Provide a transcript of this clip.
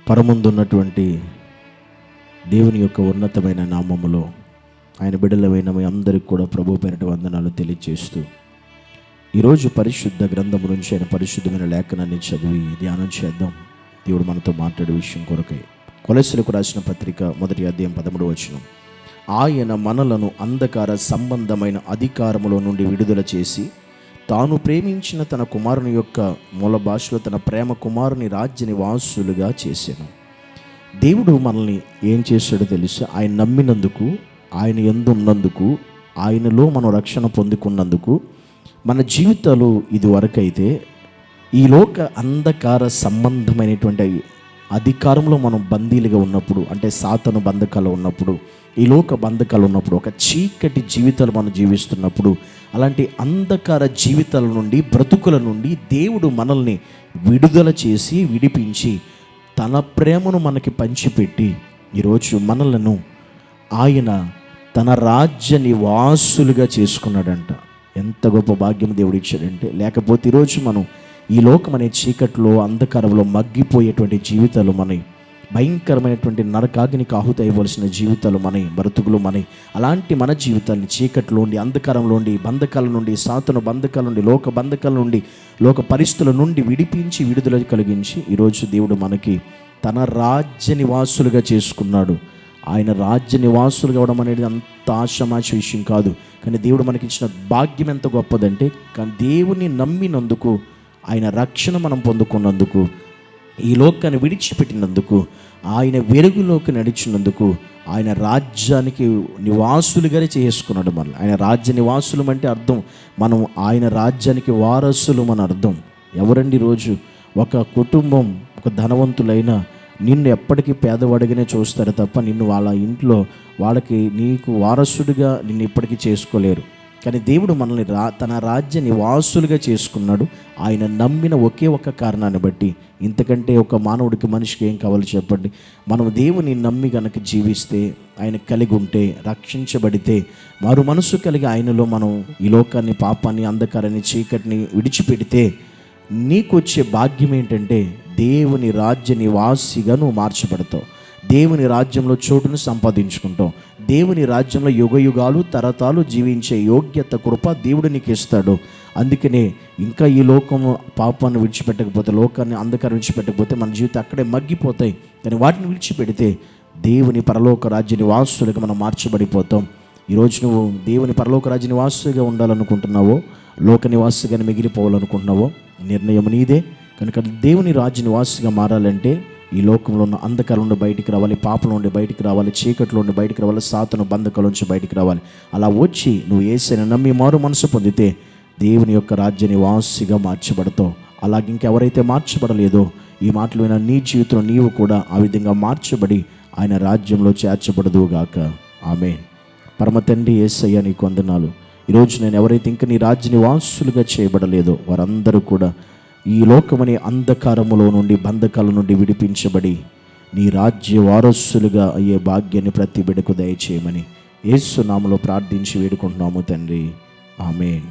పరమందున్నటువంటి దేవుని యొక్క ఉన్నతమైన నామములో ఆయన బిడ్డలమైన మీ అందరికీ కూడా ప్రభు పేరిట వందనాలు తెలియజేస్తూ ఈరోజు పరిశుద్ధ గ్రంథము నుంచి ఆయన పరిశుద్ధమైన లేఖనాన్ని చదివి ధ్యానం చేద్దాం. దేవుడు మనతో మాట్లాడే విషయం కొరకై కొలస్సీలకు రాసిన పత్రిక 1వ అధ్యాయం 13వ వచనం. ఆయన మనలను అంధకార సంబంధమైన అధికారములో నుండి విడుదల చేసి తాను ప్రేమించిన తన కుమారుని యొక్క మూల భాషలో తన ప్రేమ కుమారుని రాజ్య నివాసులుగా చేశాను. దేవుడు మనల్ని ఏం చేశాడో తెలుసు. ఆయన నమ్మినందుకు, ఆయన యందు ఉన్నందుకు, ఆయనలో మనం రక్షణ పొందుకున్నందుకు మన జీవితాలు ఇది వరకైతే ఈ లోక అంధకార సంబంధమైనటువంటి అధికారంలో మనం బందీలుగా ఉన్నప్పుడు, అంటే సాతాను బంధకాలు ఉన్నప్పుడు, ఈ లోక బంధకాలు ఉన్నప్పుడు, ఒక చీకటి జీవితాలు మనం జీవిస్తున్నప్పుడు, అలాంటి అంధకార జీవితాల నుండి, బ్రతుకుల నుండి దేవుడు మనల్ని విడుదల చేసి విడిపించి తన ప్రేమను మనకి పంచిపెట్టి ఈరోజు మనలను ఆయన తన రాజ్య నివాసులుగా చేసుకున్నాడంట. ఎంత గొప్ప భాగ్యం దేవుడు ఇచ్చాడంటే, లేకపోతే ఈరోజు మనం ఈ లోకం అనే చీకట్లో అంధకారంలో మగ్గిపోయేటువంటి జీవితాలు మనవి, భయంకరమైనటువంటి నరకాగ్నికి ఆహుతి అయ్యవలసిన జీవితాలు మనవి, బ్రతుకులు మనవి. అలాంటి మన జీవితాన్ని చీకట్లోండి, అంధకారంలోండి, బంధకాల నుండి, సాతాను బంధకాల నుండి, లోక బంధకాల నుండి, లోక పరిస్థితుల నుండి విడిపించి విడుదల కలిగించి ఈరోజు దేవుడు మనకి తన రాజ్య నివాసులుగా చేసుకున్నాడు. ఆయన రాజ్య నివాసులు కావడం అనేది అంత ఆషామాషి విషయం కాదు. కానీ దేవుడు మనకి ఇచ్చిన భాగ్యం ఎంత గొప్పదంటే, కానీ దేవుని నమ్మినందుకు, ఆయన రక్షణ మనం పొందుకున్నందుకు, ఈ లోకాన్ని విడిచిపెట్టినందుకు, ఆయన వెలుగులోకి నడిచినందుకు, ఆయన రాజ్యానికి నివాసులుగానే చేసుకున్నాడు మనల్ని. ఆయన రాజ్య నివాసులు అంటే అర్థం మనం ఆయన రాజ్యానికి వారసులు మన అర్థం. ఎవరండి ఈరోజు ఒక కుటుంబం, ఒక ధనవంతులైన నిన్ను ఎప్పటికీ పేదవాడిగానే చూస్తారు తప్ప నిన్ను వాళ్ళ ఇంట్లో వాళ్ళకి నీకు వారసుడిగా నిన్ను ఇప్పటికీ చేసుకోలేరు. కానీ దేవుడు మనల్ని తన రాజ్య నివాసులుగా చేసుకున్నాడు. ఆయన నమ్మిన ఒకే ఒక కారణాన్ని బట్టి. ఇంతకంటే ఒక మానవుడికి, మనిషికి ఏం కావాలో చెప్పండి? మనం దేవుని నమ్మి గనక జీవిస్తే, ఆయన కలిగి ఉంటే, రక్షించబడితే, మారు మనసు కలిగి ఆయనలో మనం ఈ లోకాన్ని, పాపాన్ని, అంధకారాన్ని, చీకటిని విడిచిపెడితే నీకు వచ్చే భాగ్యం ఏంటంటే దేవుని రాజ్య నివాసిగా నువ్వు మార్చబడతావు. దేవుని రాజ్యంలో చోటును సంపాదించుకుంటావు. దేవుని రాజ్యంలో యుగయుగాలు తరతాలు జీవించే యోగ్యత, కృప దేవుడు నీకు ఇస్తాడు. అందుకనే ఇంకా ఈ లోకము పాపాన్ని విడిచిపెట్టకపోతే, లోకాన్ని, అంధకారం విడిచిపెట్టకపోతే మన జీవితం అక్కడే మగ్గిపోతాయి. కానీ వాటిని విడిచిపెడితే దేవుని పరలోక రాజ్య నివాసులుగా మనం మార్చబడిపోతాం. ఈరోజు నువ్వు దేవుని పరలోక రాజ్య నివాసుగా ఉండాలనుకుంటున్నావో, లోక నివాసిగానే మిగిలిపోవాలనుకుంటున్నావో, నిర్ణయం నీదే. కనుక దేవుని రాజ్య నివాసిగా మారాలంటే ఈ లోకంలో ఉన్న అంధకారం నుండి బయటికి రావాలి, పాపం నుండి బయటికి రావాలి, చీకట్లో నుండి బయటికి రావాలి, సాతాను బంధకాల నుంచి బయటికి రావాలి. అలా వచ్చి నువ్వు యేసుని నమ్మి మారు మనసు పొందితే దేవుని యొక్క రాజ్య నివాసిగా మార్చబడతావు. అలాగే ఇంకెవరైతే మార్చబడలేదో, ఈ మాటలు విన్న నీ జీవితంలో నీవు కూడా ఆ విధంగా మార్చబడి ఆయన రాజ్యంలో చేర్చబడదుగాక. ఆమేన్. పరమ తండ్రి యేసయ్య నీకు వందనాలు. ఈరోజు నేను ఎవరైతే ఇంకా నీ రాజ్య నివాసులుగా చేయబడలేదో వారందరూ కూడా ఈ లోకమనే అంధకారములో నుండి, బంధకాల నుండి విడిపించబడి నీ రాజ్య వారసులుగా అయ్యే భాగ్యాన్ని ప్రతి బిడ్డకు దయచేయమని యేసు నామములో ప్రార్థించి వేడుకుంటున్నాము తండ్రి. ఆమేన్.